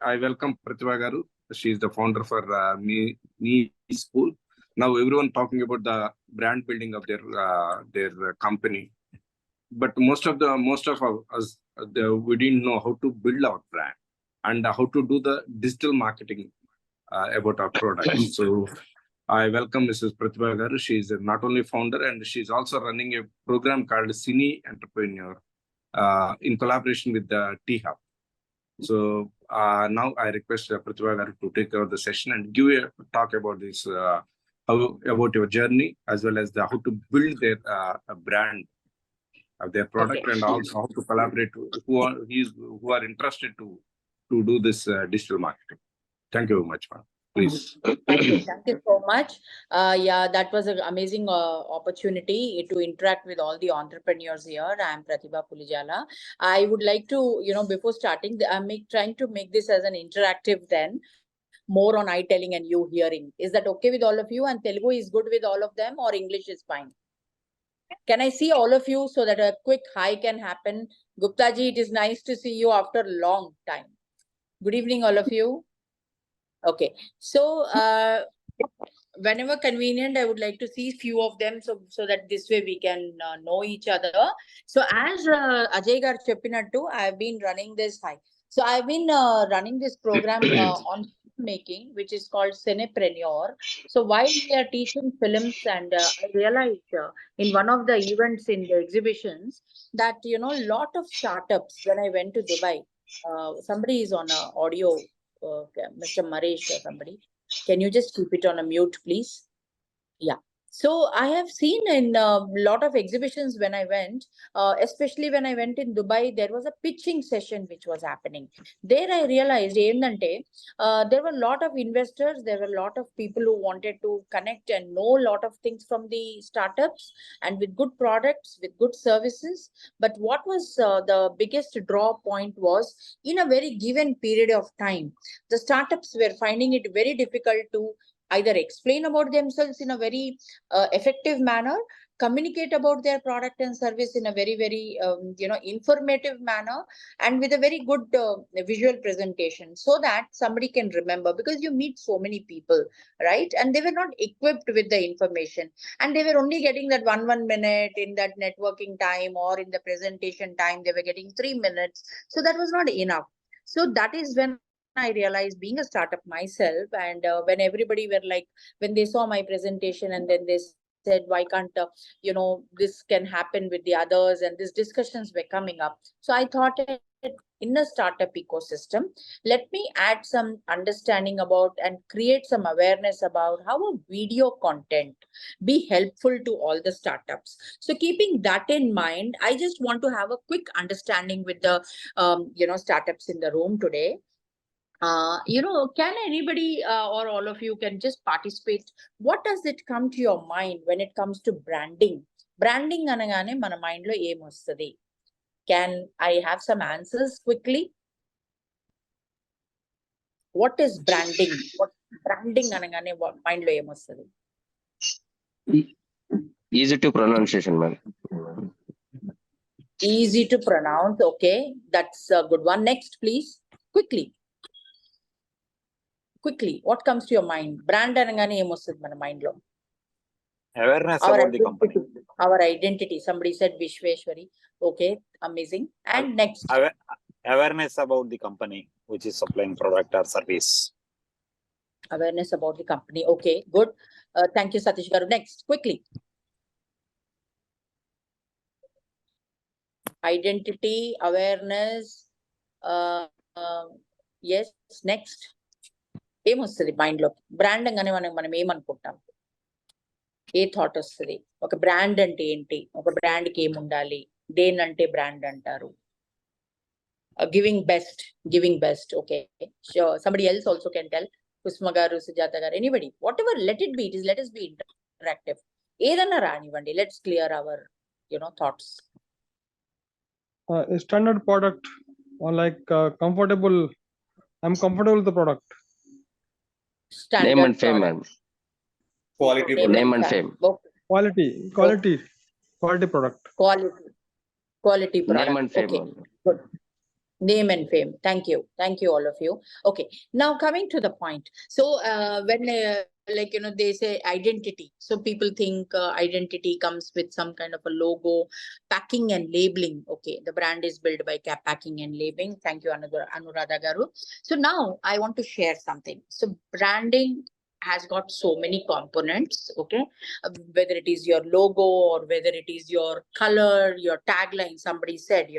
I welcome Pratibha Garu. She is the founder for Me School. Now everyone talking about the brand building of their company, but most of us we didn't know how to build our brand and how to do the digital marketing about our products. So I welcome Mrs. Pratibha Garu. She is not only founder, and she is also running a program called Cine Entrepreneur in collaboration with the T-Hub. So now I request Pratibha Garu to take over the session and give a talk about this, about your journey, as well as how to build their brand of their product, and also how to collaborate who are interested to do this digital marketing. Thank you very much, ma'am. Please. Thank you so much. Yeah, that was an amazing opportunity to interact with all the entrepreneurs here. I'm Pratibha Pulijala. I would like to, before starting, I'm trying to make this as an interactive then, more on eye telling and you hearing. Is that okay with all of you? And Telugu is good with all of them, or English is fine? Can I see all of you so that a quick hi can happen? Gupta ji, it is nice to see you after a long time. Good evening, all of you. Okay, so whenever convenient, I would like to see few of them so that this way we can know each other. So as Ajay gar cheppinattu, I've been running this So I've been running this program on making, which is called Cinepreneur. So while we are teaching films, and I realized in one of the events in the exhibitions that lot of startups. When I went to Dubai, somebody is on audio. Mr. Maresh or somebody. Can you just keep it on a mute, please? Yeah. So I have seen in a lot of exhibitions when I went, especially when I went in Dubai, there was a pitching session which was happening. There I realized there were a lot of investors, there were a lot of people who wanted to connect and know a lot of things from the startups and with good products, with good services. But what was the biggest draw point was, in a very given period of time, the startups were finding it very difficult to either explain about themselves in a very effective manner, communicate about their product and service in a very, very, informative manner, and with a very good visual presentation, so that somebody can remember, because you meet so many people, right? And they were not equipped with the information, and they were only getting that one minute in that networking time, or in the presentation time, they were getting 3 minutes. So that was not enough. So that is when I realized, being a startup myself, and when everybody were like, when they saw my presentation, and then they said, why can't, this can happen with the others, and these discussions were coming up. So I thought, in a startup ecosystem, let me add some understanding about and create some awareness about how a video content be helpful to all the startups. So keeping that in mind, I just want to have a quick understanding with the, startups in the room today. Can anybody or all of you can just participate? What does it come to your mind when it comes to branding? Branding anagane mana mind lo em ostadi? Can I have some answers quickly? What is branding? What branding anagane mind lo em ostadi? Easy to pronunciation, ma'am. Easy to pronounce. Okay, that's a good one. Next, please. Quickly, what comes to your mind? Brand anagane em ostadi mana mind lo? Awareness about the company. Our identity. Somebody said Vishweshwari. Okay, amazing. And next. Awareness about the company which is supplying product or service. Awareness about the company. Okay, good. Thank you, Satish Garu. Next, quickly. Identity, awareness. Yes, next. ఏం వస్తుంది mind లో? Brand అనగానే మనం ఏమనుకుంటాం? A thought వస్తుంది? ఒక brand అంటే ఏంటి? ఒక బ్రాండ్ కి ఏముండాలి? దేనంటే బ్రాండ్ అంటారు? Giving best. Okay, sure. Somebody else also can tell. Kusma garu, Sujata garu, anybody, whatever, let us be interactive. Edanna raanivandi, let's clear our thoughts. A standard product, or like comfortable. I'm comfortable with the product. Standard name and fame, product. ma'am. Quality Name and fame. Okay. Quality product. Quality product. Name and fame. Okay, good. Name and fame. Thank you. Thank you, all of you. Okay. Now coming to the point. So when they say identity. So people think identity comes with some kind of a logo, packing and labeling. Okay. The brand is built by packing and labeling. Thank you, Anuradha Garu. So now I want to share something. So branding has got so many components. Okay. Whether it is your logo or whether it is your color, your tagline, somebody said,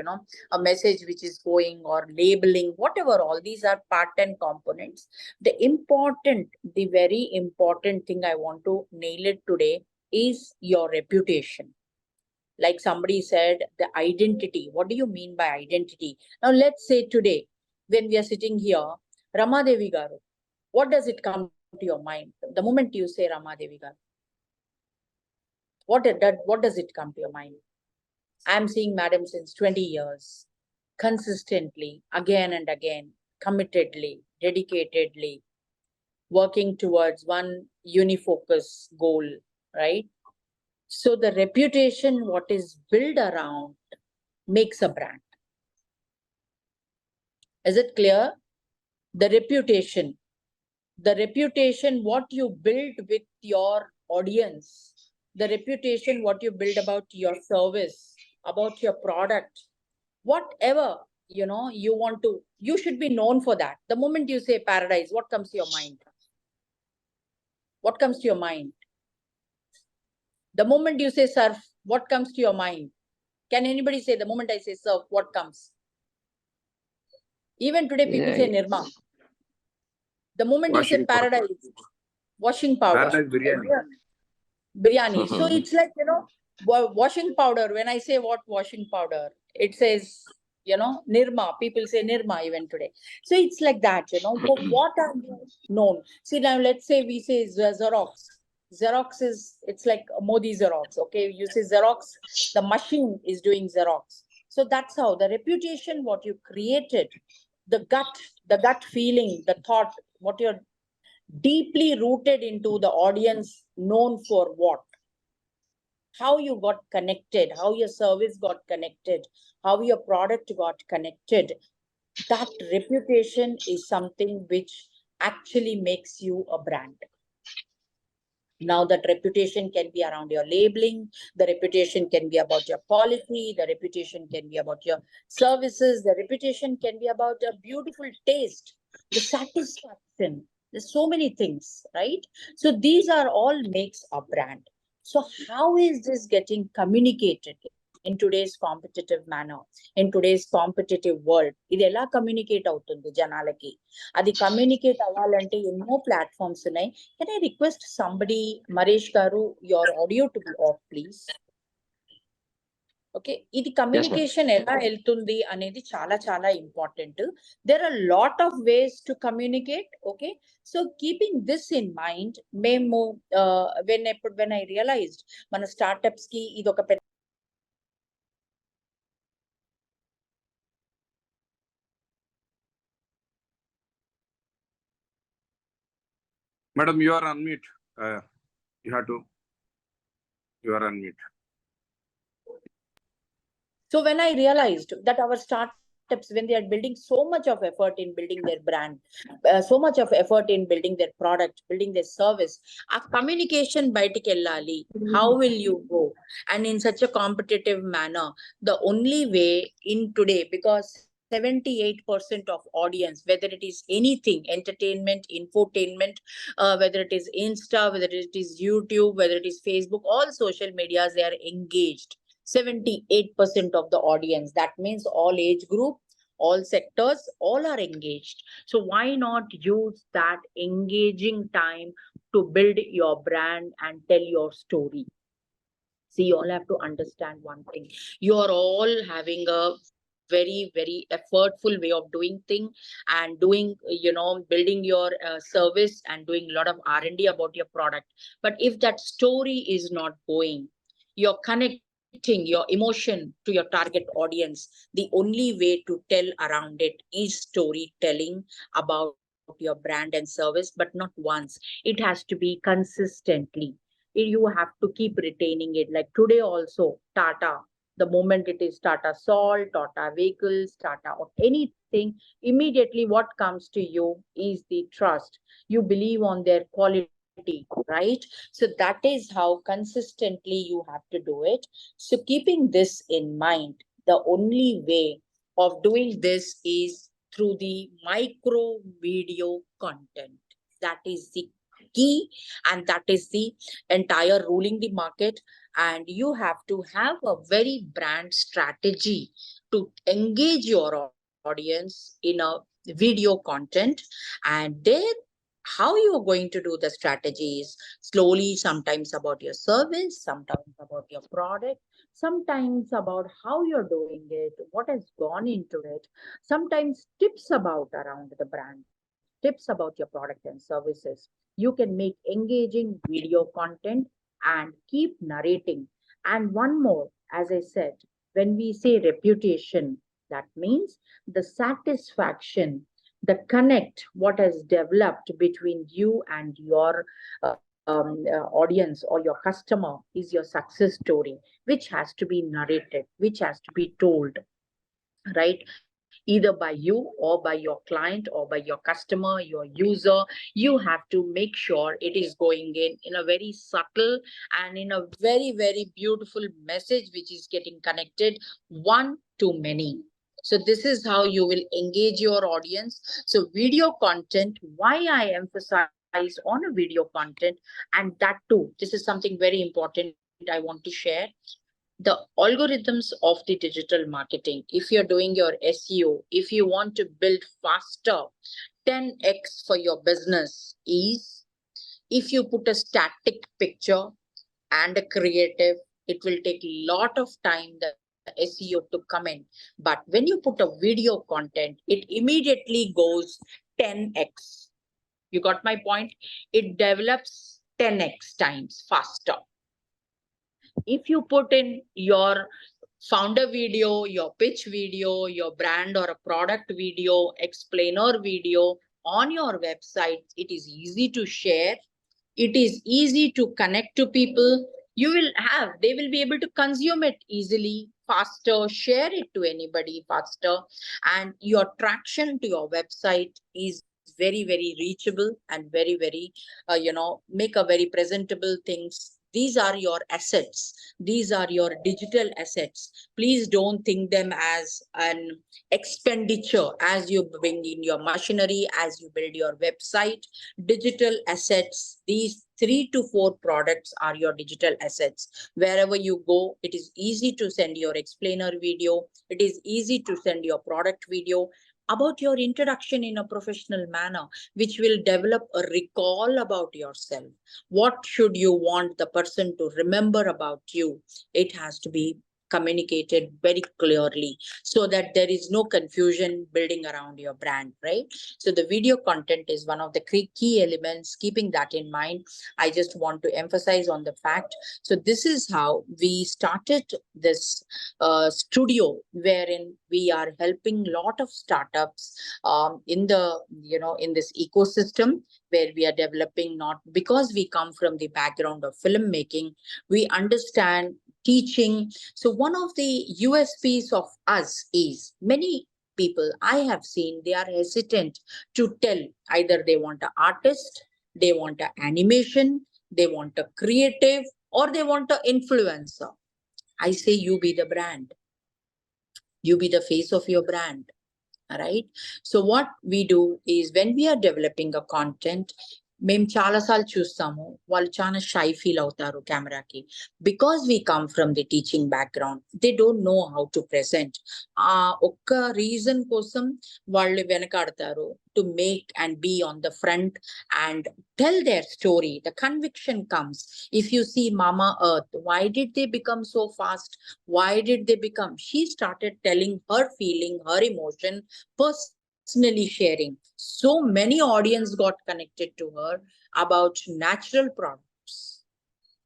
a message which is going, or labeling, whatever, all these are part and components. The very important thing I want to nail it today is your reputation. Like somebody said, the identity. What do you mean by identity? Now let's say today, when we are sitting here, Ramadevi Garu, what does it come to your mind? The moment you say Ramadevi Garu, what does it come to your mind? I'm seeing Madam since 20 years, consistently, again and again, committedly, dedicatedly, working towards one unifocus goal, right? So the reputation, what is built around, makes a brand. Is it clear? The reputation, what you build with your audience, the reputation, what you build about your service, about your product, whatever, you should be known for that. The moment you say paradise, what comes to your mind? What comes to your mind? The moment you say surf, what comes to your mind? Can anybody say, the moment I say surf, what comes? Even today, people say Nirma. The moment you say paradise, washing powder. Paradise biryani. Biryani. So it's like, washing powder. When I say what washing powder, it says, Nirma. People say Nirma even today. So it's like that, what are you known? See, now let's say we say Xerox. Xerox it's like Modi Xerox. Okay, you say Xerox, the machine is doing Xerox. So that's how the reputation, what you created, the gut feeling, the thought, what you're deeply rooted into the audience, known for what? How you got connected, how your service got connected, how your product got connected. That reputation is something which actually makes you a brand. Now that reputation can be around your labeling, the reputation can be about your policy, the reputation can be about your services, the reputation can be about a beautiful taste, the satisfaction. There's so many things, right? So these are all makes a brand. So how is this getting communicated in today's competitive manner, in today's competitive world? ఇది ఎలా communicate అవుతుంది జనాలకి? అది communicate అవ్వాలంటే ఎన్నో platforms ఉన్నాయి. Can I request somebody, Maresh Garu, your audio to be off, please? Okay, ఇది communication ఎలా వెళ్తుంది అనేది చాలా చాలా important. There are a lot of ways to communicate. Okay, so keeping this in mind, మేము when I realized మన startups కి ఇది ఒక పెద్ద Madam, you are on mute. You are on mute. So when I realized that our startups, when they are building so much of effort in building their brand, so much of effort in building their product, building their service, a communication బయటికి వెళ్ళాలి. How will you go? And in such a competitive manner, the only way in today, because 78% of audience, whether it is anything, entertainment, infotainment, whether it is Insta, whether it is YouTube, whether it is Facebook, all social medias, they are engaged. 78% of the audience. That means all age group, all sectors, all are engaged. So why not use that engaging time to build your brand and tell your story? See, you all have to understand one thing. You are all having a very, very effortful way of doing thing and doing, building your service and doing a lot of R&D about your product. But if that story is not going, you're connecting your emotion to your target audience, the only way to tell around it is storytelling about your brand and service, but not once. It has to be consistently. You have to keep retaining it. Like today also, Tata, The moment it is Tata Salt, Tata Vehicles, Tata or anything, immediately what comes to you is the trust. You believe on their quality, right? So that is how consistently you have to do it. So keeping this in mind, the only way of doing this is through the micro video content. That is the key, and that is the entire ruling the market. And you have to have a very brand strategy to engage your audience in a video content. And there, how you are going to do the strategies slowly, sometimes about your service, sometimes about your product, sometimes about how you're doing it, what has gone into it, sometimes tips about around the brand, tips about your product and services. You can make engaging video content and keep narrating. And one more, as I said, when we say reputation, that means the satisfaction, the connect, what has developed between you and your audience or your customer is your success story, which has to be narrated, which has to be told, right? Either by you or by your client or by your customer, your user. You have to make sure it is going in a very subtle and in a very, very beautiful message, which is getting connected one to many. So this is how you will engage your audience. So video content, why I emphasize on a video content, and that too, this is something very important I want to share. The algorithms of the digital marketing, if you're doing your SEO, if you want to build faster, 10x for your business is, if you put a static picture and a creative, it will take a lot of time, the SEO to come in. But when you put a video content, it immediately goes 10x. You got my point? It develops 10x times faster. If you put in your founder video, your pitch video, your brand or a product video, explainer video on your website, it is easy to share. It is easy to connect to people. You will have, they will be able to consume it easily, faster, share it to anybody faster. And your traction to your website is very, very reachable and very, very, make a very presentable things. These are your assets. These are your digital assets. Please don't think them as an expenditure as you bring in your machinery, as you build your website. Digital assets, these 3 to 4 products are your digital assets. Wherever you go, it is easy to send your explainer video. It is easy to send your product video about your introduction in a professional manner, which will develop a recall about yourself. What should you want the person to remember about you? It has to be communicated very clearly so that there is no confusion building around your brand, right? So the video content is one of the key elements. Keeping that in mind, I just want to emphasize on the fact. So this is how we started this studio, wherein we are helping a lot of startups in the, in this ecosystem, where we are developing, not because we come from the background of filmmaking, we understand teaching. So one of the USPs of us is, many people I have seen, they are hesitant to tell, either they want an artist, they want an animation, they want a creative, or they want an influencer. I say, you be the brand. You be the face of your brand. All right. So what we do is, when we are developing a content, మేము చాలాసార్లు చూస్తాము, వాళ్ళు చాలా shy feel అవుతారు కెమెరాకి, because we come from the teaching background. They don't know how to present. ఆ ఒక్క reason కోసం వాళ్ళు వెనకాడతారు to make and be on the front and tell their story. The conviction comes. If you see Mama Earth, why did they become so fast? Why did they become? She started telling her feeling, her emotion, personally sharing. So many audience got connected to her about natural products.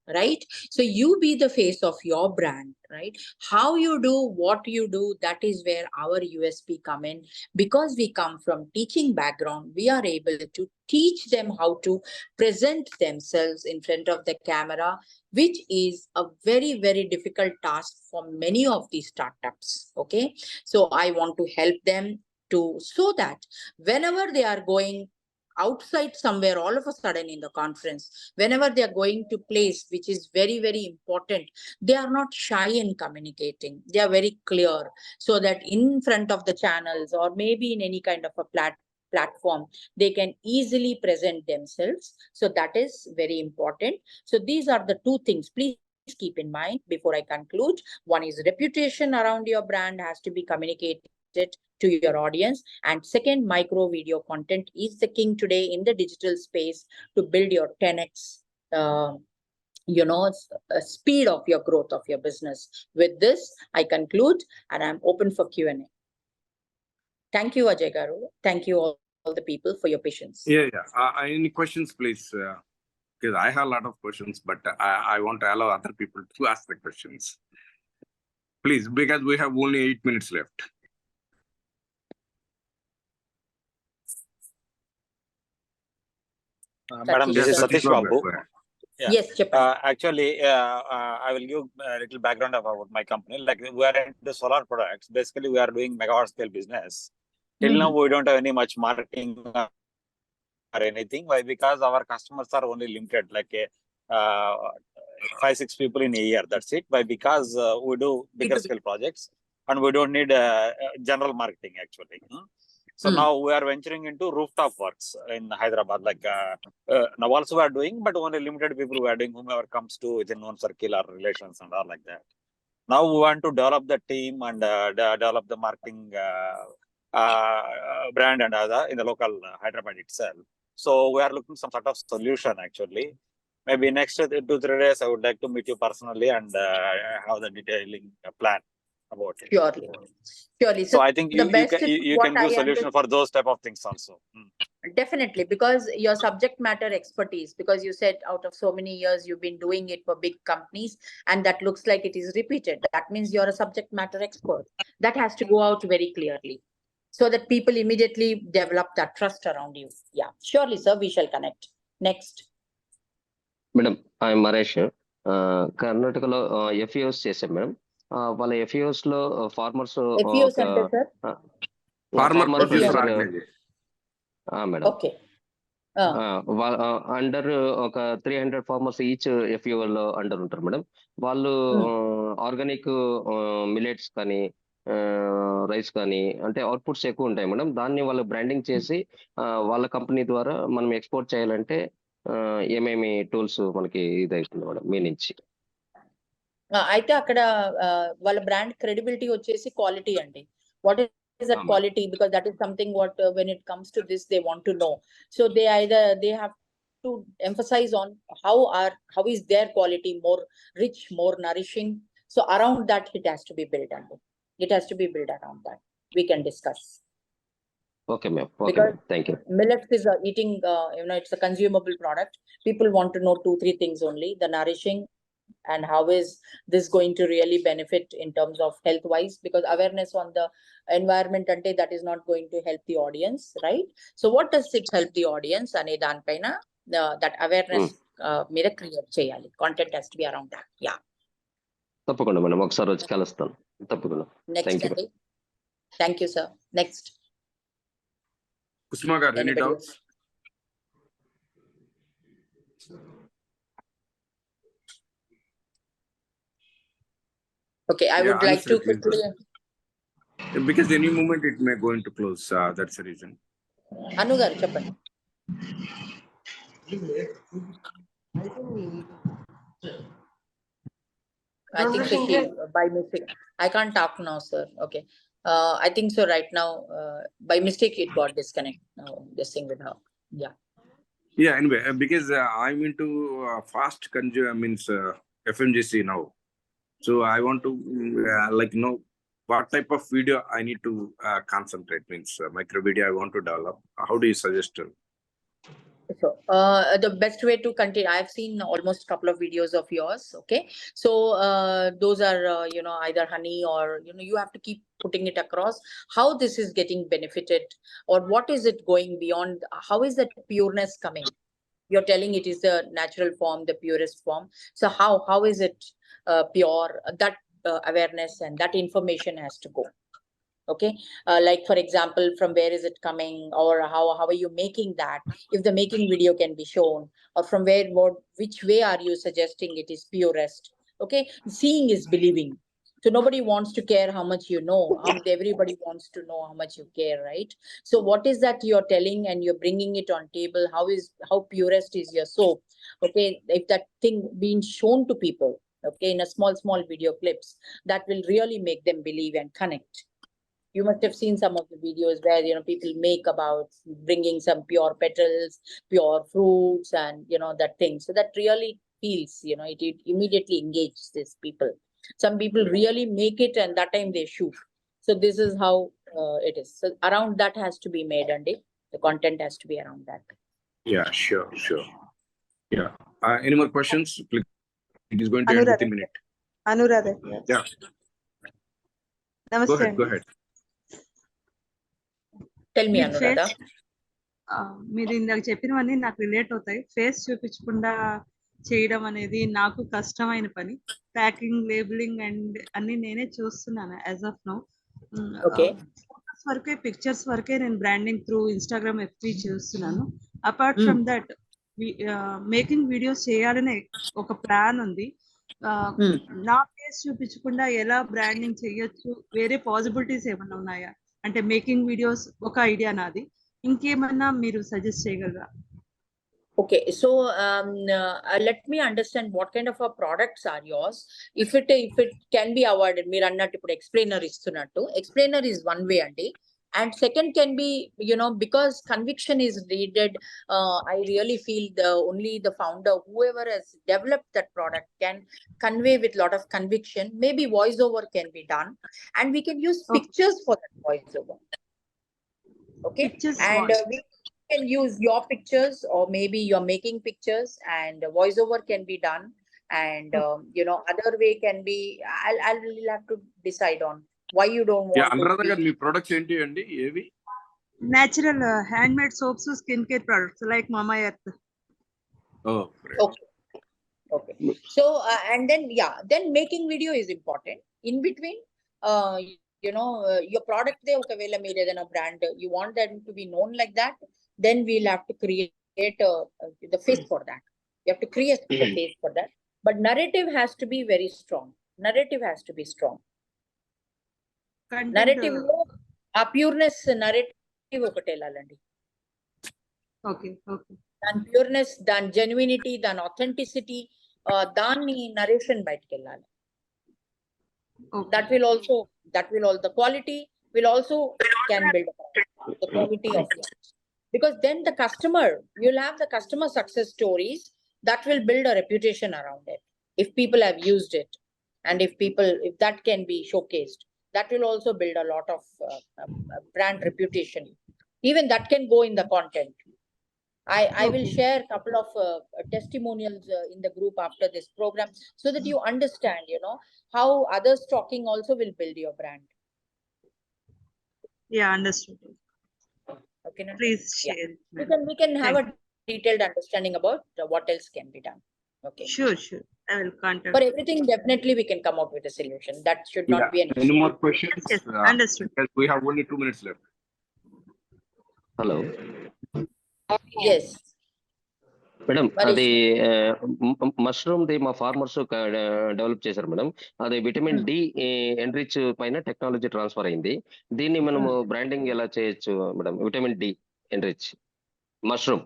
right? So you be the face of your brand, right? How you do what you do, that is where our USP come in. Because we come from teaching background, we are able to teach them how to present themselves in front of the camera, which is a very, very difficult task for many of these startups. Okay, so I want to help them to, so that whenever they are going outside somewhere, all of a sudden in the conference, whenever they are going to place which is very, very important, they are not shy in communicating. They are very clear, so that in front of the channels or maybe in any kind of a platform, they can easily present themselves. So that is very important. So these are the two things. Please keep in mind before I conclude. One is reputation around your brand has to be communicated to your audience, and second, micro video content is the king today in the digital space to build your 10x speed of your growth of your business. With this I conclude, and I'm open for Q&A. Thank you, Ajay garu. Thank you all the people for your patience. Yeah. Any questions, please? Because I have a lot of questions, but I want to allow other people to ask the questions. Please, because we have only 8 minutes left. Madam, this is Satish Babu. Yeah. Yes, actually, I will give a little background about my company. Like, we are into solar products. Basically, we are doing megawatt scale business. Till now, we don't have any much marketing or anything. Why? Because our customers are only limited, like 5-6 people in a year. That's it. Why? Because we do bigger scale projects and we don't need general marketing actually. So now we are venturing into rooftop works in Hyderabad. Like now also we are doing, but only limited people we are doing, whomever comes to within one circle or relations and all like that. Now we want to develop the team and develop the marketing brand and other in the local Hyderabad itself. So we are looking some sort of solution actually. Maybe next 2-3 days I would like to meet you personally and have the detailing plan about it. Surely. So I think you can give solution for those type of things also. Definitely, because your subject matter expertise, because you said out of so many years you've been doing it for big companies, and that looks like it is repeated. That means you're a subject matter expert. That has to go out very clearly, so that people immediately develop that trust around you. Yeah, surely, sir, we shall connect. Next. Madam, I'm Maresh. కర్ణాటకలో FEOs చేశాం madam. వాళ్ళ FEOs లో farmers FEOs అంటే sir farmer madam. Okay. Under ఒక 300 farmers each FEO లో under ఉంటారు madam. వాళ్ళు organic millets కానీ రైస్ కానీ అంటే అవుట్పుట్స్ ఎక్కువ ఉంటాయి మేడం. దాన్ని వాళ్ళు బ్రాండింగ్ చేసి వాళ్ళ కంపెనీ ద్వారా మనం ఎక్స్పోర్ట్ చేయాలంటే ఏమేమి టూల్స్ మనకి ఇదవుతుంది మేడం మీ నుంచి? అయితే అక్కడ వాళ్ళ బ్రాండ్ క్రెడిబిలిటీ వచ్చేసి క్వాలిటీ అండి. What is that quality? Because that is something what when it comes to this they want to know. So they have to emphasize on how is their quality more rich, more nourishing. So around that it has to be built, and it has to be built around that. We can discuss. Okay, ma'am. Okay, ma'am. Thank you. Millets is a eating, it's a consumable product. People want to know 2-3 things only: the nourishing, and how is this going to really benefit in terms of health wise, because awareness on the environment ante that is not going to help the audience, right? So what does it help the audience ane dan paina that awareness meeda create cheyali. Content has to be around that. Yeah, తప్పకుండా madam, ఒకసారి వచ్చి కలుస్తాను తప్పకుండా. Next. Thank you, sir. Next. Kusma garu, any doubts? Okay, I would like to quickly, because any moment it may go into close. That's the reason. Anu garu cheppandi. I think so she by mistake. I can't talk now, sir. Okay. I think so right now by mistake it got disconnect. This thing with her. Yeah. Yeah. Anyway, because I'm into fast consumer means FMGC now. So I want to know what type of video I need to concentrate. Means micro video I want to develop. How do you suggest? So, the best way to continue, I've seen almost a couple of videos of yours. Okay. So, those are, either honey or, you have to keep putting it across how this is getting benefited or what is it going beyond. How is that pureness coming? You're telling it is the natural form, the purest form. So how is it pure? That awareness and that information has to go. Okay, like for example, from where is it coming, or how are you making that? If the making video can be shown, or from which way are you suggesting it is purest? Okay, seeing is believing. So nobody wants to care how much you know. Everybody wants to know how much you care, right? So what is that you're telling and you're bringing it on table? How purest is your soap? Okay, if that thing being shown to people, okay, in a small video clips, that will really make them believe and connect. You must have seen some of the videos where people make about bringing some pure petals, pure fruits, and that thing. So that really feels, it immediately engages these people. Some people really make it, and that time they shoot. So this is how it is. So around that has to be made, and the content has to be around that. Yeah, sure. Yeah. Any more questions? Please. It is going to end within a minute. Anuradha. Yeah. Namaste. Go ahead. Tell me, Anuradha. మీరు ఇందాక చెప్పినవన్నీ నాకు relate అవుతాయి. Face చూపించకుండా చేయడం అనేది నాకు కష్టమైన పని. ప్యాకింగ్, లేబులింగ్ అండ్ అన్ని నేనే చూస్తున్నాను యాజ్ ఆఫ్ నౌ. వరకే పిక్చర్స్ వరకే నేను బ్రాండింగ్ త్రూ ఇన్స్టాగ్రామ్, ఎఫ్బి చూస్తున్నాను. Apart from that making videos చేయాలనే ఒక ప్లాన్ ఉంది. నా ఫేస్ చూపించకుండా ఎలా బ్రాండింగ్ చేయొచ్చు, వేరే పాసిబిలిటీస్ ఏమన్నా ఉన్నాయా? అంటే మేకింగ్ వీడియోస్ ఒక ఐడియా నాది, ఇంకేమన్నా మీరు సజెస్ట్ చేయగలరా? Okay, so let me understand what kind of products are yours. If it can be awarded, మీరు అన్నట్టు ఇప్పుడు explainer ఇస్తున్నట్టు, explainer is one way అండి. And second can be, because conviction is needed. I really feel only the founder, whoever has developed that product, can convey with a lot of conviction. Maybe voiceover can be done, and we can use pictures for that voiceover. Okay, Pictures and we can use your pictures, or maybe you're making pictures, and voiceover can be done. And other way can be, I'll really have to decide on why you don't want to Anuradha garu, me products ఏంటి అండి? ఏవి? Natural handmade soaps, skincare products like Mama Earth. Oh, great. Okay. So and then making video is important. In between, your product they okavela meer edana brand you want them to be known like that, then we'll have to create the face for that. You have to create the face for that. But narrative has to be very strong. Narrative has to be strong. Narrative lo a pureness narrative okate elalandi. Okay. Dan pureness, dan genuinity, dan authenticity, danni narration బయటికి వెళ్ళాలి. That will all the quality will also can build the quality of it. Because then the customer, you'll have the customer success stories that will build a reputation around it. If people have used it, and if that can be showcased, that will also build a lot of brand reputation. Even that can go in the content. I will share a couple of testimonials in the group after this program, so that you understand, how others talking also will build your brand. Yeah, understood. Okay, Please share. We can have a detailed understanding about what else can be done. Okay. Sure. I will contact. For everything, definitely we can come out with a solution. That should not be an issue. Any more questions? Yes, understood. Because we have only 2 minutes left. Hello Yes. Madam, Very అది mushroom ది మా farmers develop చేశారు madam. అది vitamin D enrich పైన technology transfer అయింది. దీన్ని మనము branding ఎలా చేయొచ్చు madam? Vitamin D enrich mushroom,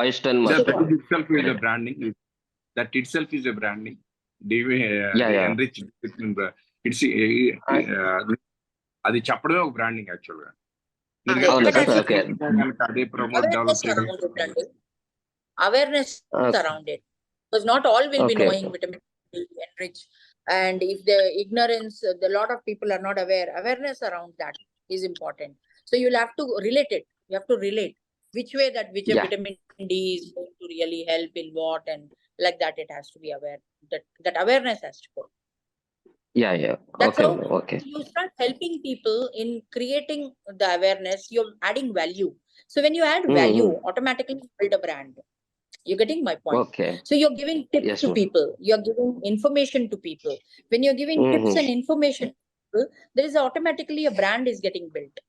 oyster mushroom. That itself is a branding. Enrich it's అది చెప్పడమే ఒక బ్రాండింగ్ యాక్చువల్ గా. అదే ప్రమోట్ డెవలప్ చేయడం. Awareness around it, because not all will be knowing vitamin D enrich, and if the ignorance, a lot of people are not aware. Awareness around that is important. So you'll have to relate it. You have to relate. which way that which Yeah. vitamin D is going to really help in what, and like that it has to be aware. That awareness has to go. Yeah. That's Okay, how madam. Okay. you start helping people in creating the awareness. You're adding value. So when you add value, automatically you build a brand. You're getting my point. Okay. So you're giving tips Yes, to ma'am. people. You're giving information to people. When you're giving tips and information to people, there is automatically a brand is getting built.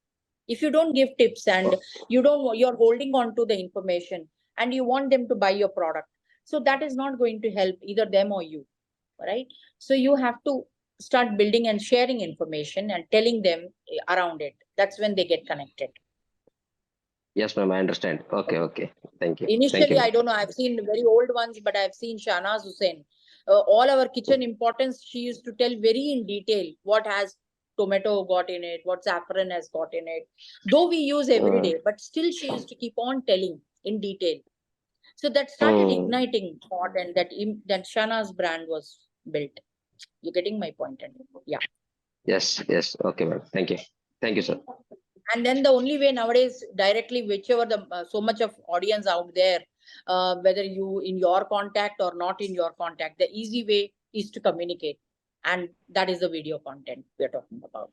If you don't give tips and you're holding on to the information and you want them to buy your product, so that is not going to help either them or you, right? So you have to start building and sharing information and telling them around it. That's when they get connected. Yes, ma'am. I understand. Okay. Thank you. Initially, I ma'am. don't know, I've seen very old ones, but I've seen Shahnaz Hussain. All our kitchen importance, she used to tell very in detail what has tomato got in it, what saffron has got in it. Though we use every day, but still she used to keep on telling in detail. So that started igniting thought, and that Shahnaz brand was built. You're getting my point? Yeah. Yes. Okay, ma'am. Thank you, sir. And then the only way nowadays, directly, whichever the so much of audience out there, whether you in your contact or not in your contact, the easy way is to communicate, and that is the video content we are talking about.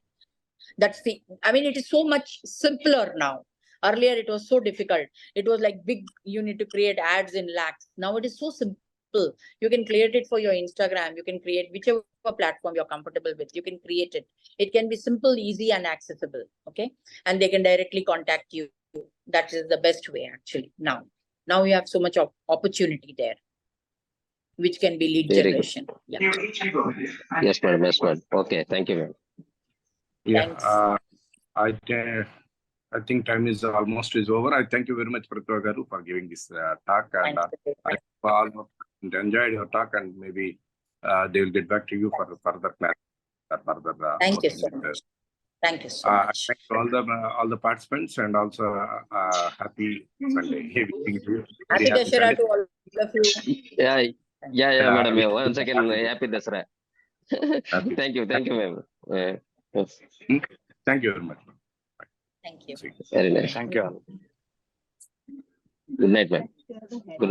I mean, it is so much simpler now. Earlier, it was so difficult. It was like big. You need to create ads in lakhs. Now it is so simple. You can create it for your Instagram. You can create whichever platform you're comfortable with. You can create it. It can be simple, easy, and accessible. Okay, and they can directly contact you. That is the best way, actually. Now you have so much of opportunity there, which can be lead Very generation. Yeah. Yes, madam. Okay. Thank you, ma'am. Yeah. Thanks. I think time is almost over. I thank you very much, Pratibha Garu, for giving this talk, and I all enjoyed your talk, and maybe they will get back to you for further class. Thank you so much. Thank you so much. Thank all the participants, and also happy Sunday. Happy Dashera to all of you. Yeah, madam. Once again, happy Dasra. Thank you, ma'am. Yes. Thank you very much. Thank you. Very nice. Thank you all. Good night, ma'am. Good night.